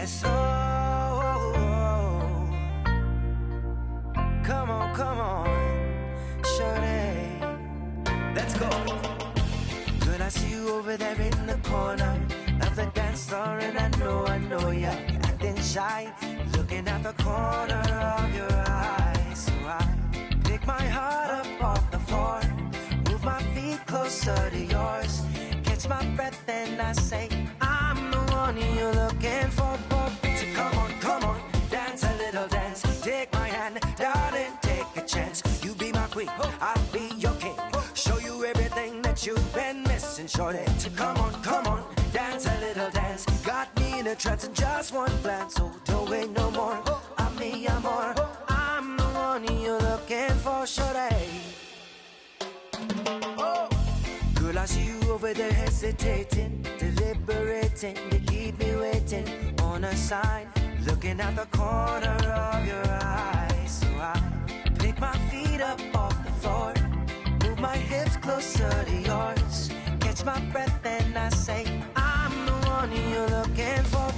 Yes, oh, come on, shorty, let's go. Girl, I see you over there in the corner of the dance floor, and I know you're acting shy, looking at the corner of your eyes. So I pick my heart up off the floor, move my feet closer to yours, catch my breath and I say, I'm the one you're looking for. So come on, dance a little dance. Take my hand, darling, take a chance. You be my queen, I'll be your king. Show you everything that you've been missing, shorty. So come on, dance a little dance. Got me in a trance in just one glance. So don't wait no more, I'm me, I'm more. I'm the one you're looking for, shorty. Girl, I see you over there hesitating, deliberating. You keep me waiting on a sign, looking at the corner of your eyes. So I pick my feet up off the floor, move my hips closer to yours, catch my breath and I say, I'm the one you're looking for.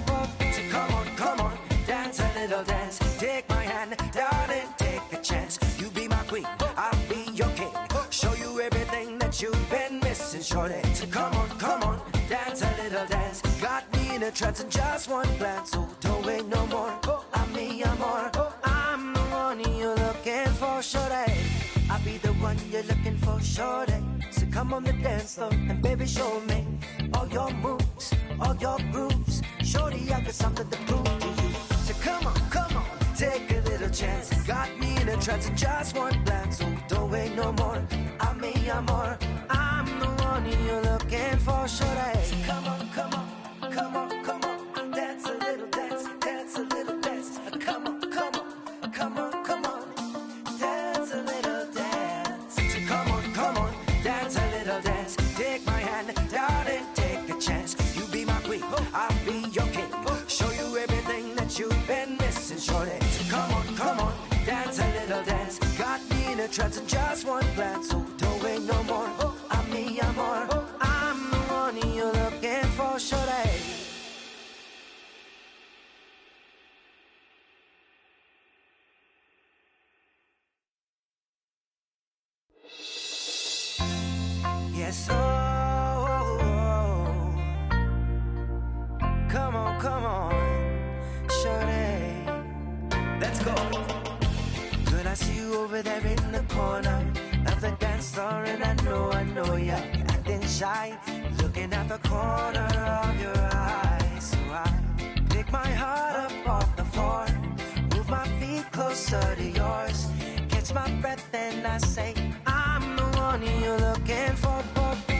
So come on, dance a little dance. Take my hand, darling, take a chance. You be my queen, I'll be your king. Show you everything that you've been missing, shorty. So come on, dance a little dance. Got me in a trance in just one glance. So don't wait no more, I'm me, I'm more. I'm the one you're looking for, shorty. I'll be the one you're looking for, shorty. So come on the dance floor and baby show me all your moves, all your grooves. Shorty, I got something to prove to you. So come on, take a little chance. Got me in a trance in just one glance. So don't wait no more, I'm me, I'm more. I'm the one you're looking for, shorty. So come on, dance a little dance, dance a little dance. Come on, dance a little dance. So come on, dance a little dance. Take my hand, darling, take a chance. You be my queen, I'll be your king. Show you everything that you've been missing, shorty. So come on, dance a little dance. Got me in a trance in just one glance. So don't wait no more, I'm me, I'm more. I'm the one you're looking for, shorty. Yes, oh, come on, shorty, let's go. Girl, I see you over there in the corner of the dance floor, and I know you're acting shy, looking at the corner of your eyes. So I pick my heart up off the floor, move my feet closer to yours, catch my breath and I say, I'm the one you're looking for.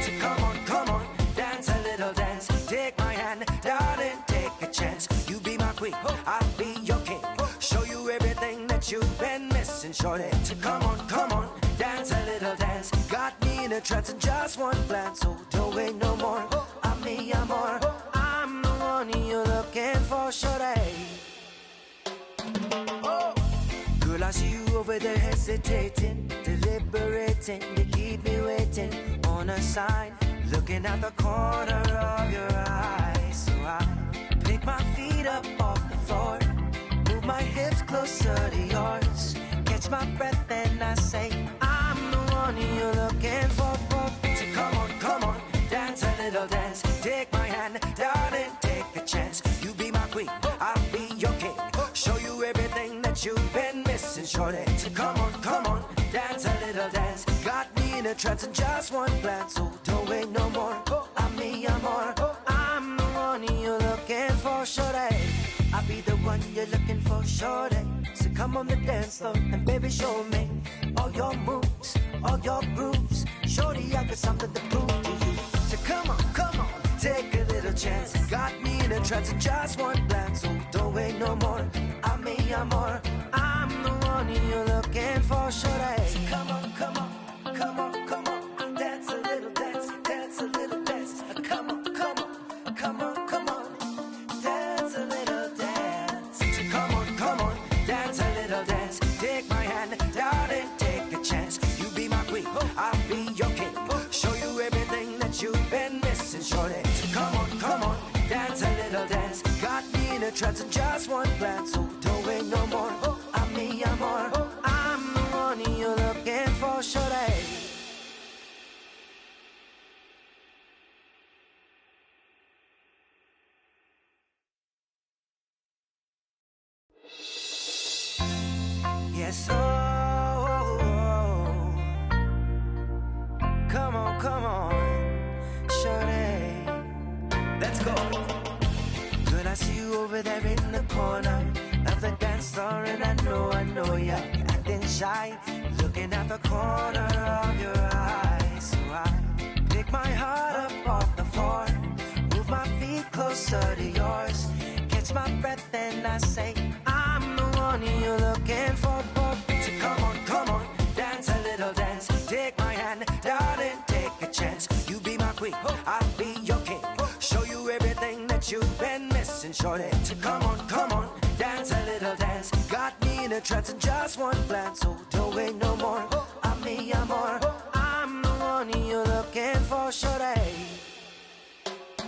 So come on, dance a little dance. Take my hand, darling, take a chance. You be my queen, I'll be your king. Show you everything that you've been missing, shorty. So come on, dance a little dance. Got me in a trance in just one glance. So don't wait no more, I'm me, I'm more. I'm the one you're looking for, shorty. Girl, I see you over there hesitating, deliberating. You keep me waiting on a sign, looking at the corner of your eyes. So I pick my feet up off the floor, move my hips closer to yours, catch my breath and I say, I'm the one you're looking for. So come on, dance a little dance. Take my hand, darling, take a chance. You be my queen, I'll be your king. Show you everything that you've been missing, shorty. So come on, dance a little dance. Got me in a trance in just one glance. So don't wait no more, I'm me, I'm more. I'm the one you're looking for, shorty. I'll be the one you're looking for, shorty. So come on the dance floor and baby show me all your moves, all your grooves. Shorty, I got something to prove to you. So come on, take a little chance. Got me in a trance in just one glance. So don't wait no more, I'm me, I'm more. I'm the one you're looking for, shorty. So come on, dance a little dance, dance a little dance. Come on, dance a little dance. So come on, dance a little dance. Take my hand, darling, take a chance. You be my queen, I'll be your king. Show you everything that you've been missing, shorty. So come on, dance a little dance. Got me in a trance in just one glance. So don't wait no more. I'm me, I'm more. I'm the one you're looking for, shorty. Yes, come on, shorty. Let's go. Girl, I see you over there in the corner of the dance floor, and I know you're acting shy, looking at the corner of your eye. So I pick my heart up off the floor, move my feet closer to yours, catch my breath, and I say, I'm the one you're looking for. So come on, dance a little dance. Take my hand, darling, take a chance. You be my queen, I'll be your king. Show you everything that you've been missing, shorty. So come on, dance a little dance. Got me in a trance in just one glance. So don't wait no more. I'm me, I'm more. I'm the one you're looking for, shorty.